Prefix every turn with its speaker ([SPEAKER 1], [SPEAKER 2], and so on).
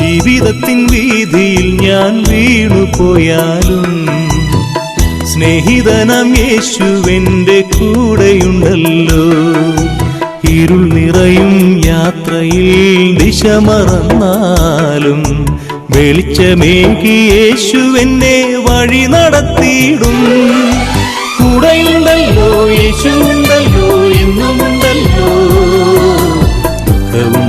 [SPEAKER 1] ജീവിതത്തിൻ വീതിയിൽ ഞാൻ വീണുപോയാലും സ്നേഹിതനാം യേശുവെന്റെ കൂടെയുണ്ടല്ലോ. ഇരുൾ നിറയും യാത്രയിൽ ദിശ മറന്നാലും വെളിച്ചമേകി യേശുവെന്നെ വഴി നടത്തിയിടും. കൂടെയുണ്ടല്ലോ യേശുണ്ടല്ലോ എന്നുമുണ്ടല്ലോ. ദുഃഖവും